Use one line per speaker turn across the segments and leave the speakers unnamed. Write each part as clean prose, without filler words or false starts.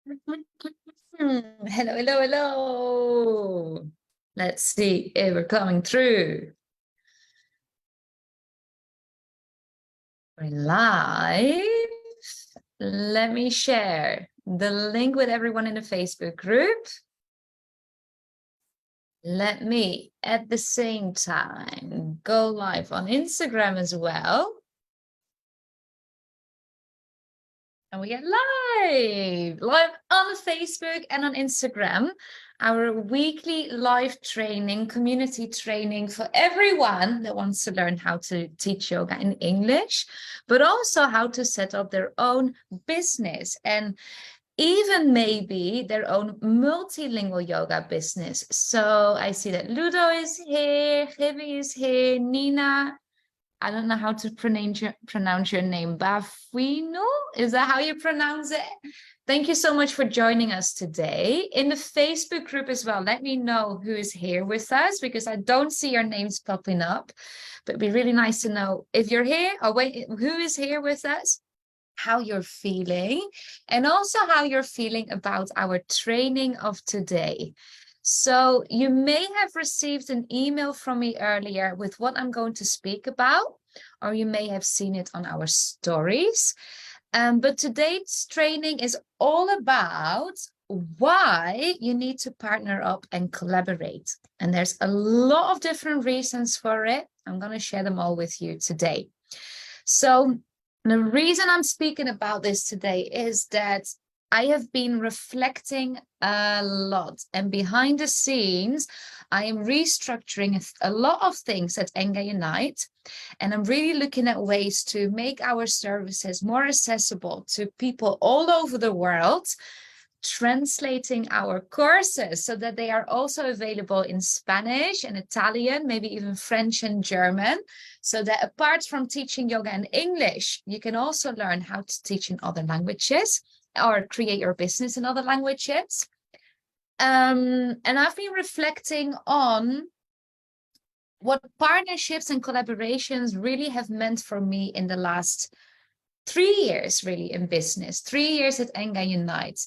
Hello, hello, hello. Let's see if we're coming through. We're live. Let me share the link with everyone in the Facebook group. Let me, at the same time, go live on Instagram as well. And we are live on Facebook and on Instagram. Our weekly live training, community training for everyone that wants to learn how to teach yoga in English, but also how to set up their own business and even maybe their own multilingual yoga business. So I see that Ludo is here, Gibby is here, Nina. I don't know how to pronounce your name. Bafuino? Is that how you pronounce it? Thank you so much for joining us today. In the Facebook group as well, let me know who is here with us because I don't see your names popping up. But it'd be really nice to know if you're here. Oh, wait, who is here with us? How you're feeling, and also how you're feeling about our training of today. So you may have received an email from me earlier with what I'm going to speak about, or you may have seen it on our stories. But today's training is all about why you need to partner up and collaborate. And there's a lot of different reasons for it. I'm going to share them all with you today. So the reason I'm speaking about this today is that I have been reflecting a lot, and behind the scenes, I am restructuring a lot of things at Enga Unite, and I'm really looking at ways to make our services more accessible to people all over the world, translating our courses so that they are also available in Spanish and Italian, maybe even French and German, so that apart from teaching yoga in English, you can also learn how to teach in other languages or create your business in other languages. And I've been reflecting on what partnerships and collaborations really have meant for me in the last 3 years, really, in business, 3 years at Enga Unite.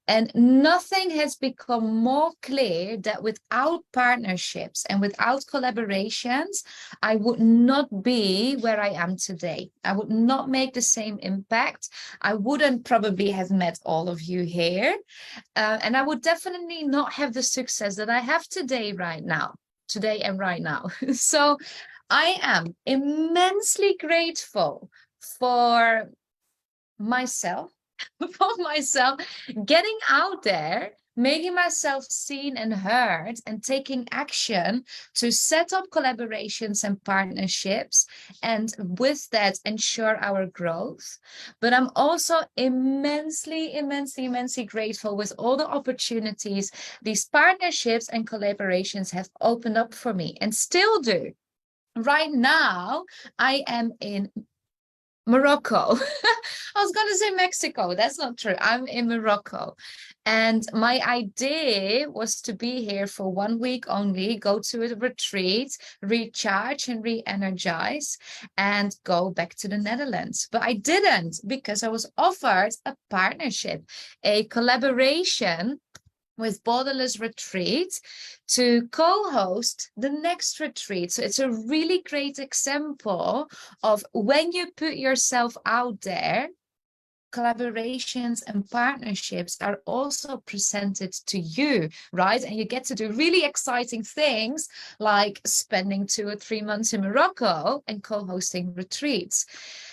And nothing has become more clear that without partnerships and without collaborations, I would not be where I am today. I would not make the same impact. I wouldn't probably have met all of you here. And I would definitely not have the success that I have today and right now. So I am immensely grateful for myself getting out there, making myself seen and heard, and taking action to set up collaborations and partnerships, and with that ensure our growth. But I'm also immensely grateful with all the opportunities these partnerships and collaborations have opened up for me and still do. Right now, I am in Morocco. I was going to say Mexico. That's not true. I'm in Morocco. And my idea was to be here for 1 week only, go to a retreat, recharge and re-energize, and go back to the Netherlands. But I didn't, because I was offered a partnership, a collaboration with Borderless Retreat to co-host the next retreat. So it's a really great example of when you put yourself out there, collaborations and partnerships are also presented to you, right? And you get to do really exciting things like spending 2 or 3 months in Morocco and co-hosting retreats.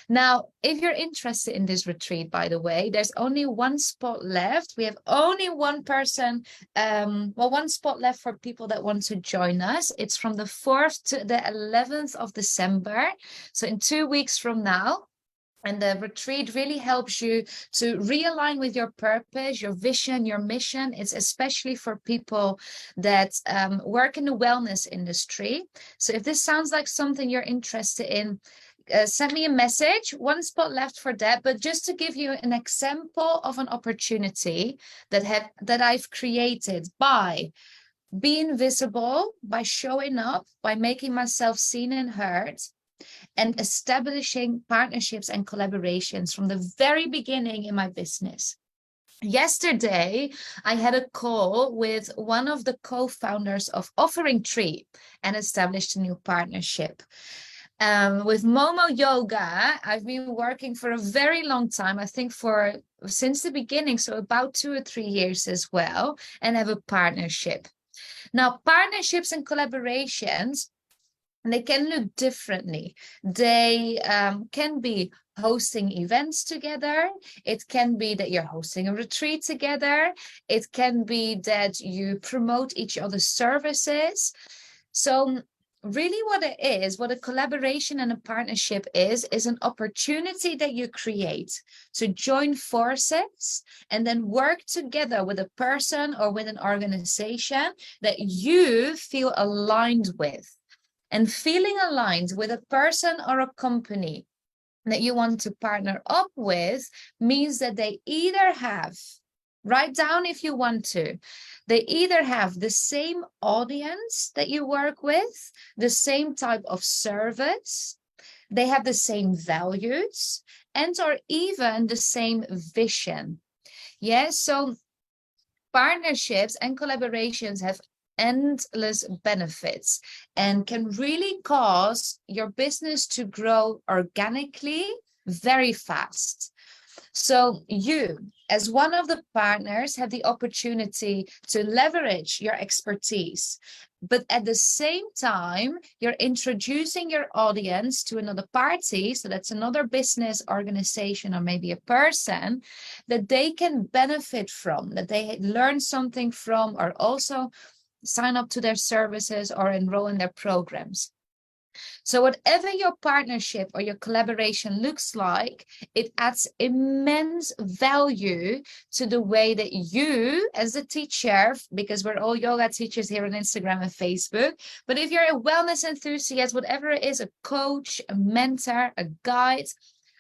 Now, if you're interested in this retreat, by the way, there's only 1 spot left. We have only 1 person, 1 spot left for people that want to join us. It's from the 4th to the 11th of December. So in 2 weeks from now. And the retreat really helps you to realign with your purpose, your vision, your mission. It's especially for people that work in the wellness industry. So if this sounds like something you're interested in, send me a message. 1 spot left for that. But just to give you an example of an opportunity that I've created by being visible, by showing up, by making myself seen and heard, and establishing partnerships and collaborations from the very beginning in my business. Yesterday, I had a call with one of the co-founders of Offering Tree and established a new partnership. With Momo Yoga, I've been working for a very long time, I think since the beginning, so about 2 or 3 years as well, and have a partnership. Now, partnerships and collaborations, they can look differently. They can be hosting events together. It can be that you're hosting a retreat together. It can be that you promote each other's services. So really what a collaboration and a partnership is an opportunity that you create to join forces and then work together with a person or with an organization that you feel aligned with. And feeling aligned with a person or a company that you want to partner up with means that they either have, write down if you want to, they either have the same audience that you work with, the same type of service, they have the same values, and or even the same vision. Yeah, so partnerships and collaborations have endless benefits and can really cause your business to grow organically very fast. So you, as one of the partners, have the opportunity to leverage your expertise. But at the same time, you're introducing your audience to another party. So that's another business organization or maybe a person that they can benefit from, that they learn something from, or also sign up to their services or enroll in their programs. So whatever your partnership or your collaboration looks like, it adds immense value to the way that you as a teacher, because we're all yoga teachers here on Instagram and Facebook, but if you're a wellness enthusiast, whatever it is, a coach, a mentor, a guide,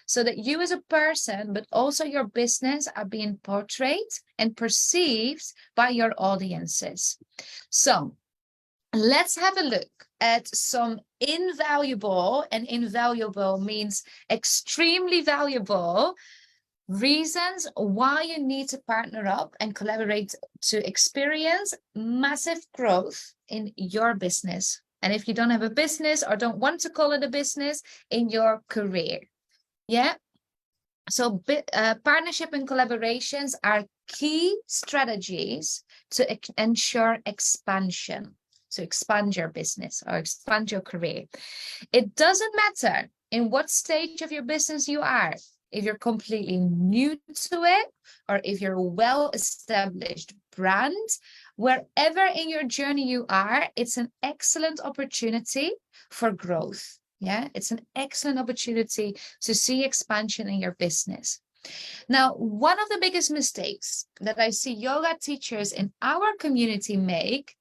so that you as a person, but also your business are being portrayed and perceived by your audiences. So let's have a look at some invaluable, and invaluable means extremely valuable, reasons why you need to partner up and collaborate to experience massive growth in your business. And if you don't have a business or don't want to call it a business, in your career. Yeah. So partnership and collaborations are key strategies to ensure expansion. To expand your business or expand your career. It doesn't matter in what stage of your business you are, if you're completely new to it, or if you're a well-established brand, wherever in your journey you are, it's an excellent opportunity for growth. Yeah, it's an excellent opportunity to see expansion in your business. Now, one of the biggest mistakes that I see yoga teachers in our community make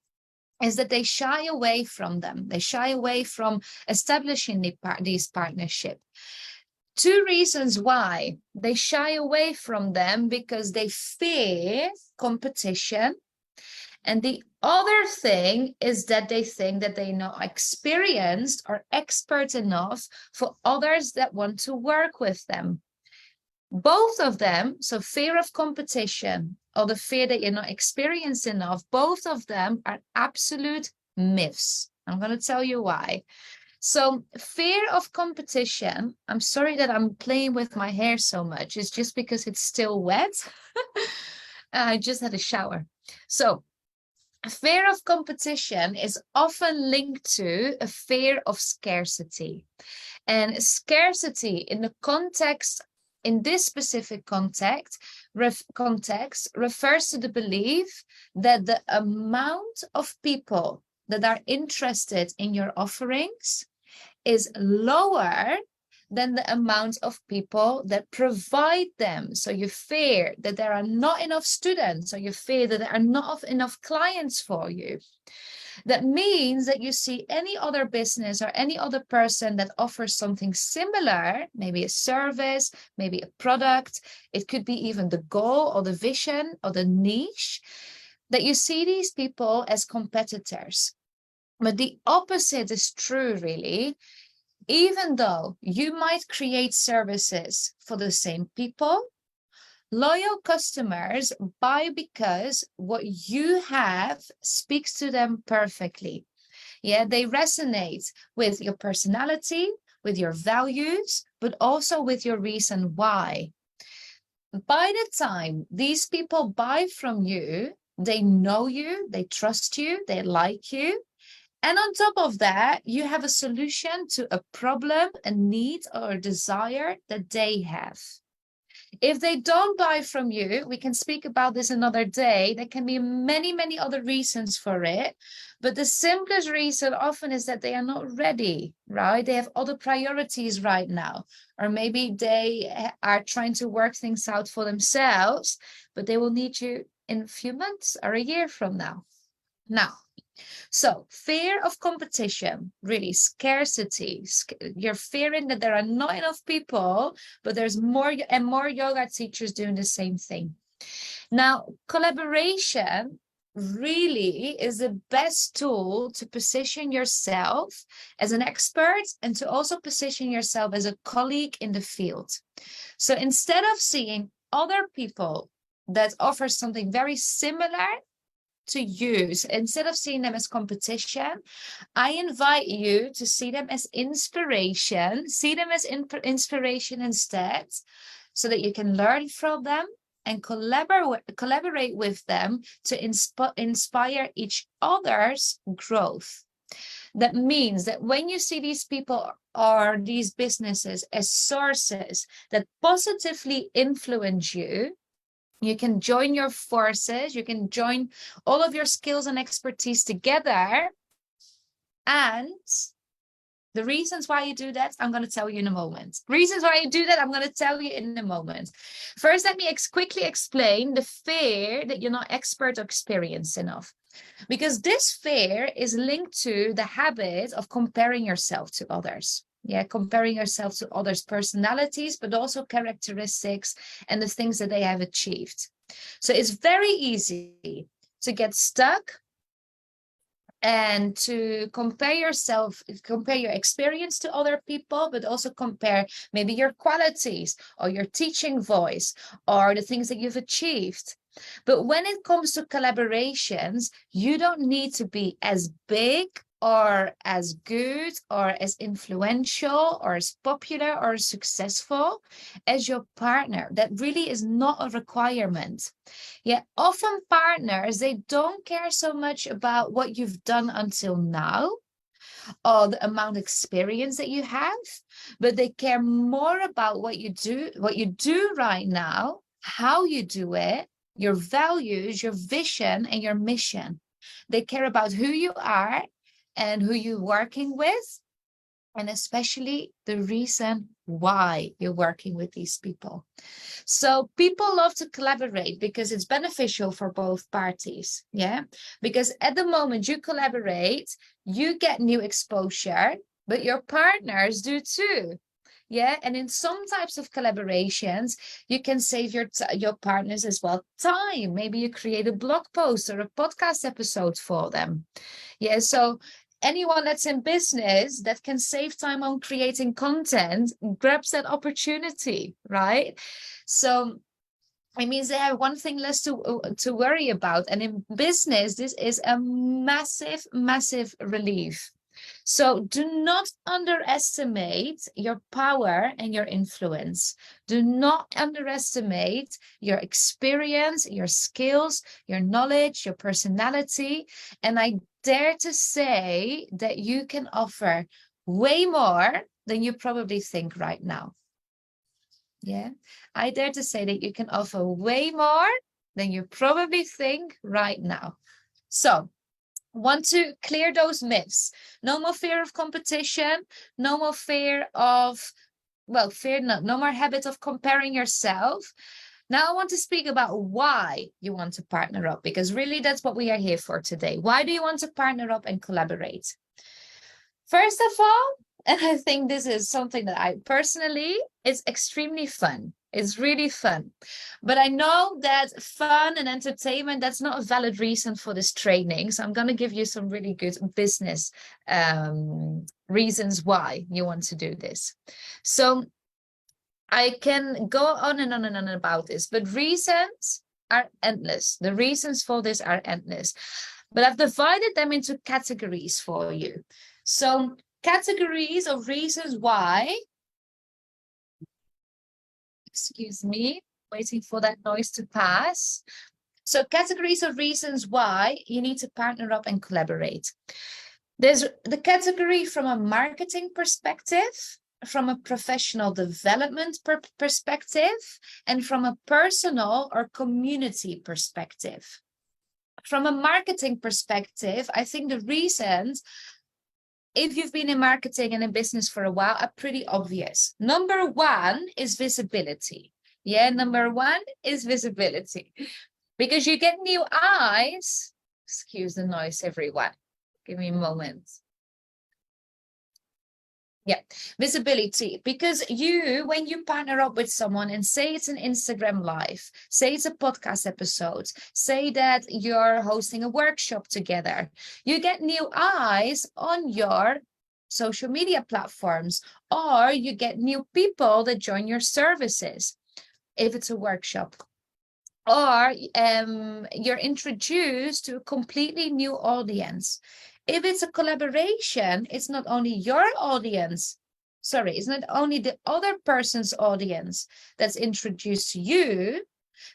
is that they shy away from them. They shy away from establishing these partnerships. 2 reasons why they shy away from them: because they fear competition. And the other thing is that they think that they're not experienced or expert enough for others that want to work with them. Both of them, so fear of competition or the fear that you're not experienced enough, both of them are absolute myths. I'm going to tell you why. So fear of competition, I'm sorry that I'm playing with my hair so much. It's just because it's still wet. I just had a shower. So fear of competition is often linked to a fear of scarcity. And scarcity in the context, in this specific context, refers to the belief that the amount of people that are interested in your offerings is lower than the amount of people that provide them. So you fear that there are not enough students, or you fear that there are not enough clients for you. That means that you see any other business or any other person that offers something similar, maybe a service, maybe a product, it could be even the goal or the vision or the niche, that you see these people as competitors. But the opposite is true, really. Even though you might create services for the same people, Loyal customers buy because what you have speaks to them perfectly. Yeah, they resonate with your personality, with your values, but also with your reason why. By the time these people buy from you, they know you, they trust you, they like you. And on top of that, you have a solution to a problem, a need, or a desire that they have. If they don't buy from you, we can speak about this another day. There can be many, many other reasons for it. But the simplest reason often is that they are not ready, right? They have other priorities right now. Or maybe they are trying to work things out for themselves, but they will need you in a few months or a year from now. Now, so fear of competition, really scarcity. You're fearing that there are not enough people, but there's more and more yoga teachers doing the same thing. Now, collaboration really is the best tool to position yourself as an expert and to also position yourself as a colleague in the field. So instead of seeing other people that offer something very similar to use, instead of seeing them as competition, I invite you to see them as inspiration, see them as inspiration instead, so that you can learn from them and collaborate with them to inspire each other's growth. That means that when you see these people or these businesses as sources that positively influence you, you can join your forces, you can join all of your skills and expertise together. And the reasons why you do that, I'm going to tell you in a moment. Reasons why you do that, I'm going to tell you in a moment. First, let me quickly explain the fear that you're not expert or experienced enough. Because this fear is linked to the habit of comparing yourself to others. Yeah, comparing yourself to others' personalities, but also characteristics and the things that they have achieved. So it's very easy to get stuck and to compare yourself, compare your experience to other people, but also compare maybe your qualities or your teaching voice or the things that you've achieved. But when it comes to collaborations, you don't need to be as big or as good or as influential or as popular or successful as your partner. That really is not a requirement. Yeah, often partners, they don't care so much about what you've done until now or the amount of experience that you have, but they care more about what you do right now, how you do it, your values, your vision, and your mission. They care about who you are and who you're working with, and especially the reason why you're working with these people. So people love to collaborate because it's beneficial for both parties. Yeah, because at the moment you collaborate, you get new exposure, but your partners do too. Yeah, and in some types of collaborations, you can save your partners as well time. Maybe you create a blog post or a podcast episode for them. Yeah, so anyone that's in business that can save time on creating content grabs that opportunity, right? So it means they have one thing less to worry about. And in business, this is a massive, massive relief. So do not underestimate your power and your influence. Do not underestimate your experience, your skills, your knowledge, your personality. And I dare to say that you can offer way more than you probably think right now. Yeah, I dare to say that you can offer way more than you probably think right now. So, want to clear those myths. No more fear of competition, no more fear of, well, fear, no more habit of comparing yourself. Now I want to speak about why you want to partner up, because really that's what we are here for today. Why do you want to partner up and collaborate? First of all, and I think this is something that I personally, it's extremely fun. It's really fun. But I know that fun and entertainment, that's not a valid reason for this training. So I'm going to give you some really good business reasons why you want to do this. So I can go on and on and on about this, but reasons are endless. The reasons for this are endless. But I've divided them into categories for you. So categories of reasons why, excuse me, waiting for that noise to pass. So categories of reasons why you need to partner up and collaborate. There's the category from a marketing perspective, from a professional development perspective, and from a personal or community perspective. From a marketing perspective, I think the reasons, if you've been in marketing and in business for a while, are pretty obvious. Number one is visibility. Yeah, number one is visibility. Because you get new eyes. Excuse the noise, everyone. Give me a moment. Yeah, visibility. Because when you partner up with someone and say it's an Instagram live, say it's a podcast episode, say that you're hosting a workshop together, you get new eyes on your social media platforms, or you get new people that join your services if it's a workshop. Or you're introduced to a completely new audience. If it's a collaboration, it's not only your audience, it's not only the other person's audience that's introduced to you,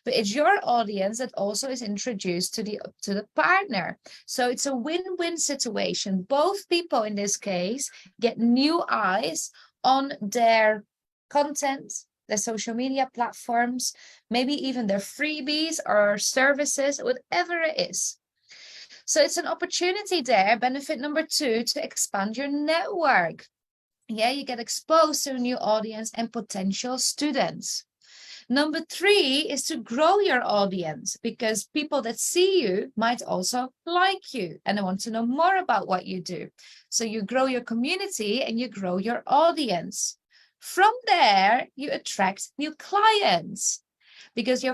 but it's your audience that also is introduced to the partner. So it's a win-win situation. Both people in this case get new eyes on their content, their social media platforms, maybe even their freebies or services, whatever it is. So it's an opportunity there. Benefit number two, to expand your network. Yeah, you get exposed to a new audience and potential students. Number three is to grow your audience, because people that see you might also like you and want to know more about what you do. So you grow your community and you grow your audience. From there, you attract new clients, because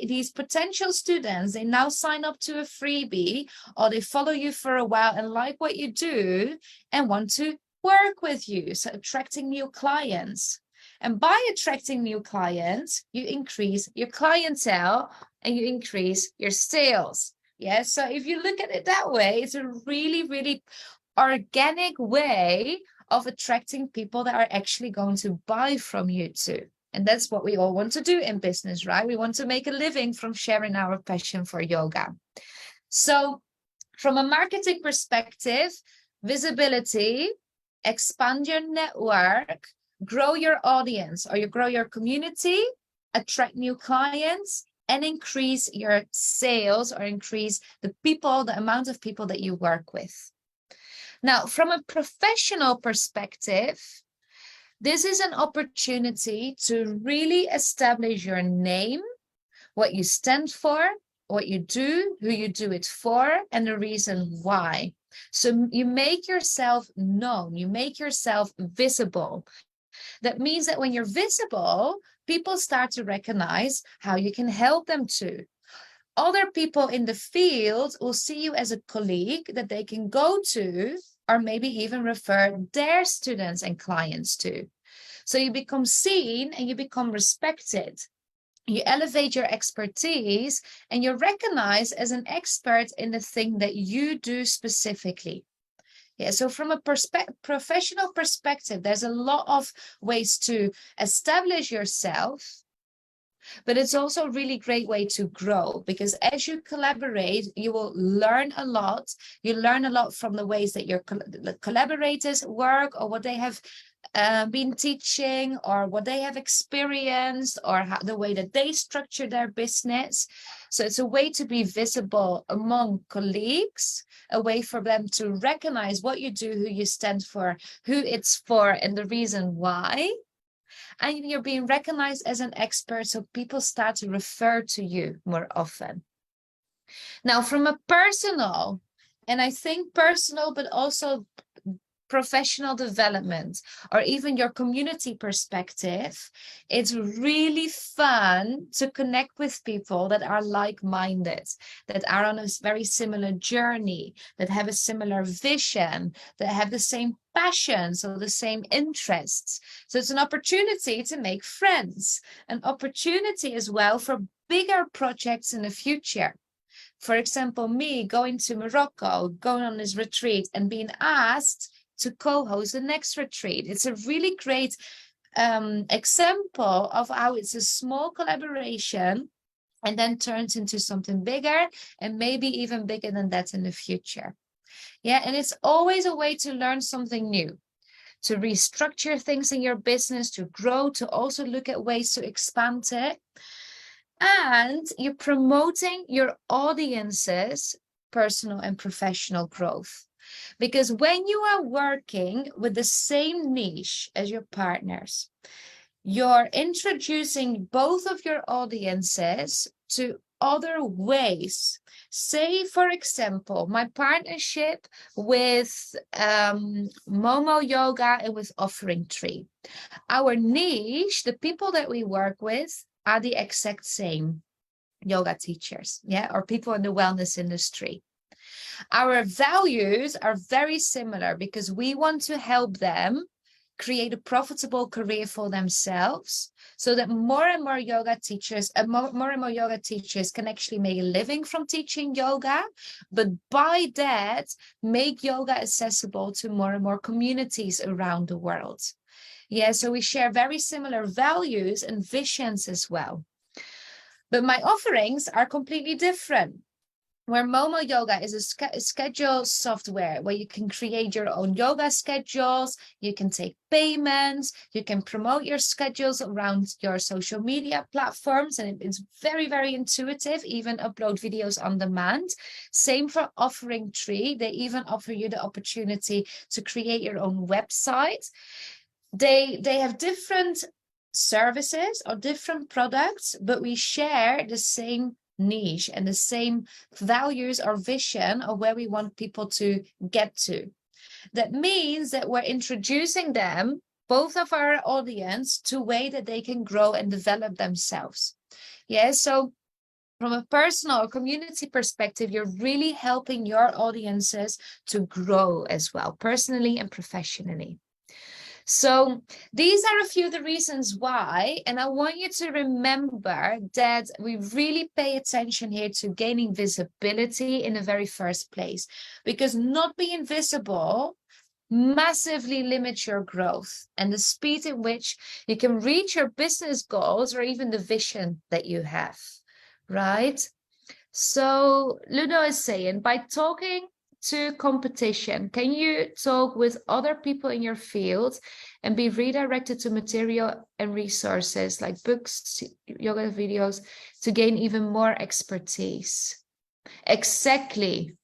these potential students, they now sign up to a freebie, or they follow you for a while and like what you do and want to work with you. So attracting new clients. And by attracting new clients, you increase your clientele and you increase your sales. Yeah. So if you look at it that way, it's a really, really organic way of attracting people that are actually going to buy from you too. And that's what we all want to do in business, right? We want to make a living from sharing our passion for yoga. So from a marketing perspective, visibility, expand your network, grow your audience, or you grow your community, attract new clients, and increase your sales, or increase the amount of people that you work with. Now, from a professional perspective, this is an opportunity to really establish your name, what you stand for, what you do, who you do it for, and the reason why. So you make yourself known, you make yourself visible. That means that when you're visible, people start to recognize how you can help them too. Other people in the field will see you as a colleague that they can go to, or maybe even refer their students and clients to. So you become seen and you become respected. You elevate your expertise and you're recognized as an expert in the thing that you do specifically. Yeah, so from a professional perspective, there's a lot of ways to establish yourself, but it's also a really great way to grow, because as you collaborate, you will learn a lot. You learn a lot from the ways that your collaborators work, or what they have been teaching, or what they have experienced, or the way that they structure their business. So it's a way to be visible among colleagues, a way for them to recognize what you do, who you stand for, who it's for, and the reason why. And you're being recognized as an expert, so people start to refer to you more often. Now, from a personal, and I think personal, but also professional development, or even your community perspective, it's really fun to connect with people that are like-minded, that are on a very similar journey, that have a similar vision, that have the same passions or the same interests. So it's an opportunity to make friends, an opportunity as well for bigger projects in the future. For example, me going to Morocco, going on this retreat and being asked to co-host the next retreat. It's a really great example of how it's a small collaboration and then turns into something bigger, and maybe even bigger than that in the future. Yeah, and it's always a way to learn something new, to restructure things in your business, to grow, to also look at ways to expand it. And you're promoting your audience's personal and professional growth. Because when you are working with the same niche as your partners, you're introducing both of your audiences to other ways. Say, for example, my partnership with Momo Yoga and with Offering Tree. Our niche, the people that we work with, are the exact same yoga teachers, yeah, or people in the wellness industry. Our values are very similar because we want to help them create a profitable career for themselves, so that more and more yoga teachers can actually make a living from teaching yoga, but by that make yoga accessible to more and more communities around the world. Yeah, so we share very similar values and visions as well. But my offerings are completely different. Where Momo Yoga is a schedule software where you can create your own yoga schedules, you can take payments, you can promote your schedules around your social media platforms, and it's very, very intuitive, even upload videos on demand. Same for Offering Tree. They even offer you the opportunity to create your own website. They have different services or different products, but we share the same niche and the same values or vision of where we want people to get to. That means that we're introducing them, both of our audience, to a way that they can grow and develop themselves. Yeah, so from a personal or community perspective, you're really helping your audiences to grow as well, personally and professionally. So these are a few of the reasons why, and I want you to remember that we really pay attention here to gaining visibility in the very first place, because not being visible massively limits your growth and the speed in which you can reach your business goals or even the vision that you have, right? So Ludo is saying, by talking to competition, can you talk with other people in your field and be redirected to material and resources like books, yoga videos, to gain even more expertise? Exactly.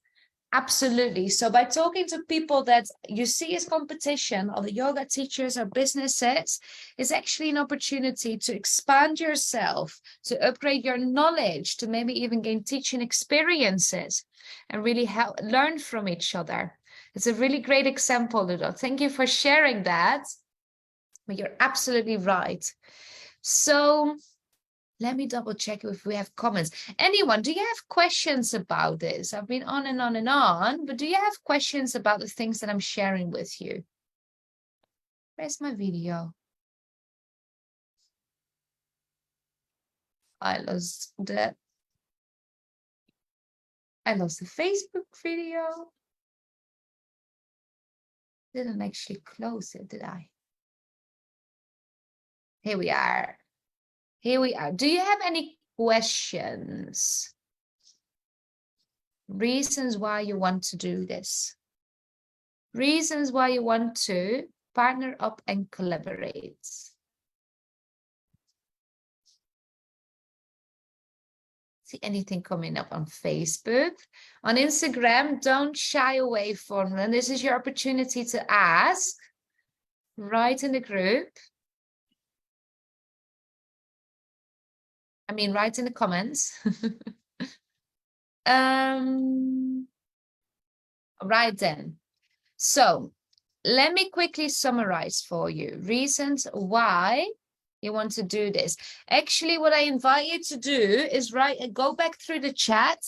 Absolutely. So by talking to people that you see as competition, or the yoga teachers or businesses, is actually an opportunity to expand yourself, to upgrade your knowledge, to maybe even gain teaching experiences and really learn from each other. It's a really great example, Ludo. Thank you for sharing that. But you're absolutely right. So let me double check if we have comments. Anyone, do you have questions about this? I've been on and on and on, but do you have questions about the things that I'm sharing with you? Where's my video? I lost the Facebook video. Didn't actually close it, did I? Here we are. Here we are. Do you have any questions? Reasons why you want to do this? Reasons why you want to partner up and collaborate? See anything coming up on Facebook? On Instagram, don't shy away from them. This is your opportunity to ask. Write in the group. I mean, write in the comments. Right then. So let me quickly summarize for you reasons why you want to do this. Actually, what I invite you to do is go back through the chat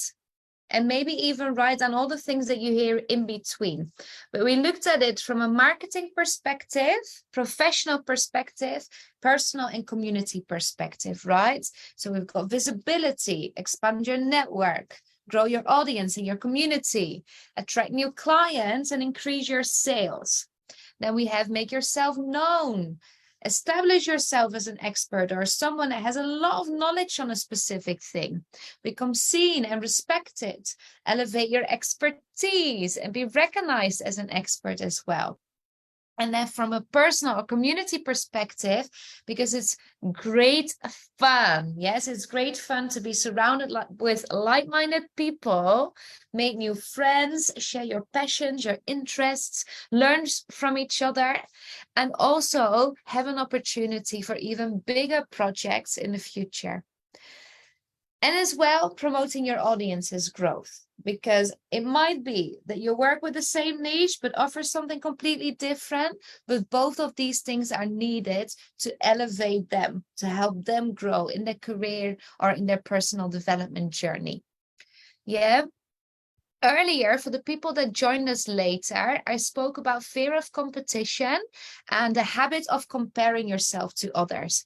and maybe even write down all the things that you hear in between. But we looked at it from a marketing perspective, professional perspective, personal and community perspective, right? So we've got visibility, expand your network, grow your audience in your community, attract new clients and increase your sales. Then we have make yourself known. Establish yourself as an expert or someone that has a lot of knowledge on a specific thing. Become seen and respected. Elevate your expertise and be recognized as an expert as well. And then from a personal or community perspective, because it's great fun. Yes, it's great fun to be surrounded with like-minded people, make new friends, share your passions, your interests, learn from each other, and also have an opportunity for even bigger projects in the future. And as well, promoting your audience's growth, because it might be that you work with the same niche, but offer something completely different. But both of these things are needed to elevate them, to help them grow in their career or in their personal development journey. Yeah. Earlier, for the people that joined us later, I spoke about fear of competition and the habit of comparing yourself to others.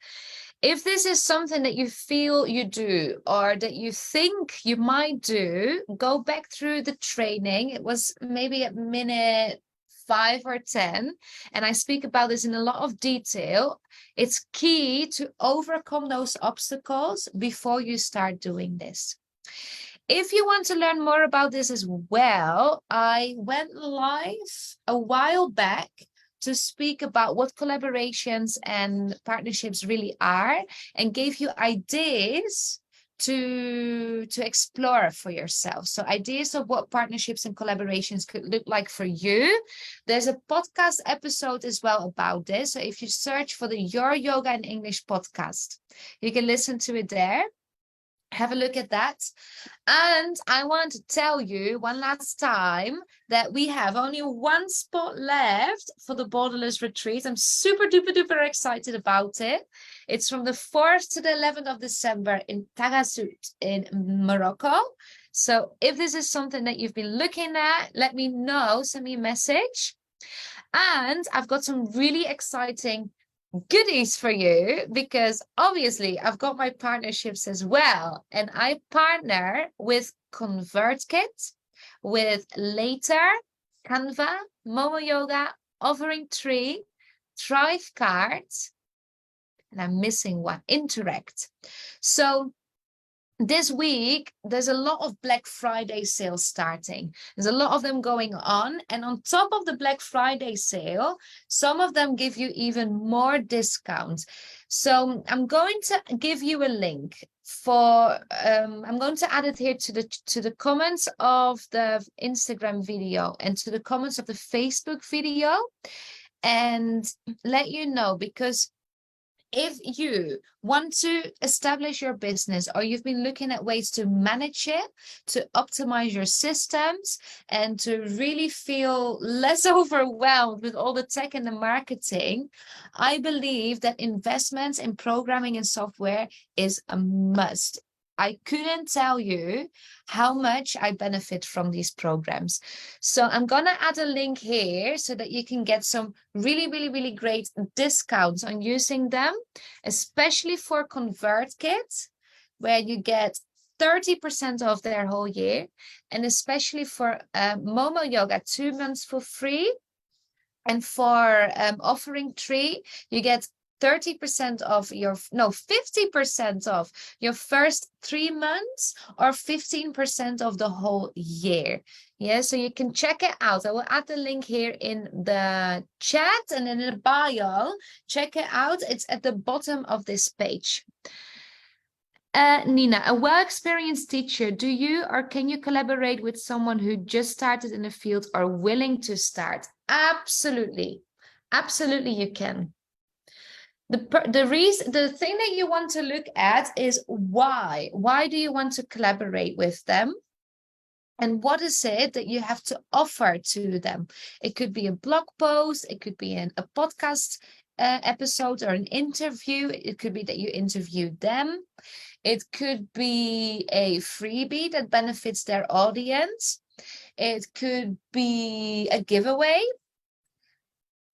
If this is something that you feel you do or that you think you might do, go back through the training. It was maybe at minute 5 or 10, and I speak about this in a lot of detail. It's key to overcome those obstacles before you start doing this. If you want to learn more about this as well, I went live a while back to speak about what collaborations and partnerships really are and gave you ideas to explore for yourself. So ideas of what partnerships and collaborations could look like for you. There's a podcast episode as well about this. So if you search for the Your Yoga in English podcast, you can listen to it there. Have a look at that. And I want to tell you one last time that we have only one spot left for the Borderless Retreat. I'm super duper duper excited about it. It's from the 4th to the 11th of December in Taghazout in Morocco. So if this is something that you've been looking at, let me know, send me a message. And I've got some really exciting goodies for you, because obviously I've got my partnerships as well, and I partner with ConvertKit, with Later, Canva, Momo Yoga, Offering Tree, Thrive Cards, and I'm missing one, Interact. So this week, there's a lot of Black Friday sales starting. There's a lot of them going on. And on top of the Black Friday sale, some of them give you even more discounts. So I'm going to give you a link for, I'm going to add it here to the comments of the Instagram video and to the comments of the Facebook video, and let you know, because if you want to establish your business or you've been looking at ways to manage it, to optimize your systems, and to really feel less overwhelmed with all the tech and the marketing, I believe that investments in programming and software is a must. I couldn't tell you how much I benefit from these programs. So I'm going to add a link here so that you can get some really, really, really great discounts on using them, especially for ConvertKit, where you get 30% off their whole year, and especially for Momo Yoga, 2 months for free. And for Offering Tree, you get 30% off 50% off your first 3 months, or 15% of the whole year. Yeah, so you can check it out. I will add the link here in the chat and in the bio. Check it out. It's at the bottom of this page. Nina, a well-experienced teacher, do you or can you collaborate with someone who just started in the field or willing to start? Absolutely. Absolutely, you can. The thing that you want to look at is why. Why do you want to collaborate with them? And what is it that you have to offer to them? It could be a blog post, it could be a podcast episode or an interview. It could be that you interview them. It could be a freebie that benefits their audience. It could be a giveaway.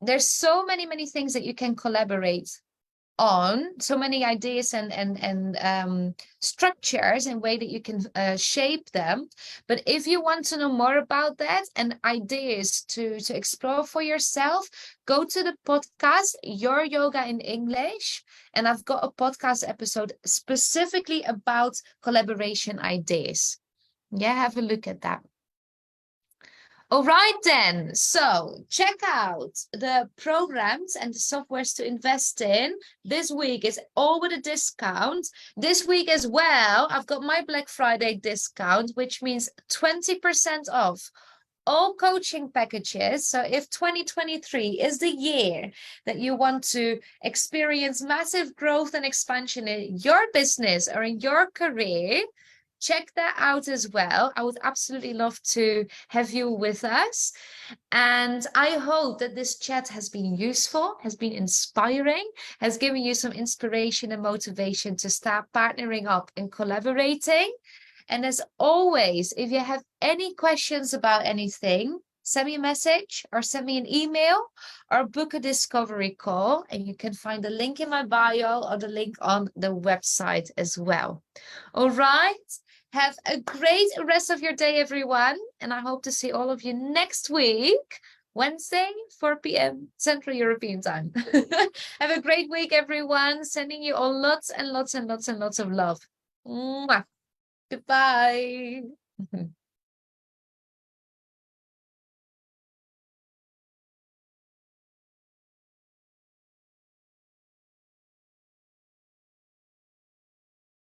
There's so many things that you can collaborate on, so many ideas and structures and way that you can shape them. But if you want to know more about that and ideas to explore for yourself, go to the podcast Your Yoga in English, and I've got a podcast episode specifically about collaboration ideas. Yeah, have a look at that. All right, then. So check out the programs and the softwares to invest in. This week is all with a discount. This week as well, I've got my Black Friday discount, which means 20% off all coaching packages. So if 2023 is the year that you want to experience massive growth and expansion in your business or in your career, check that out as well. I would absolutely love to have you with us. And I hope that this chat has been useful, has been inspiring, has given you some inspiration and motivation to start partnering up and collaborating. And as always, if you have any questions about anything, send me a message or send me an email or book a discovery call. And you can find the link in my bio or the link on the website as well. All right. Have a great rest of your day, everyone. And I hope to see all of you next week, Wednesday, 4 p.m. Central European time. Have a great week, everyone. Sending you all lots and lots and lots and lots of love. Mwah. Goodbye.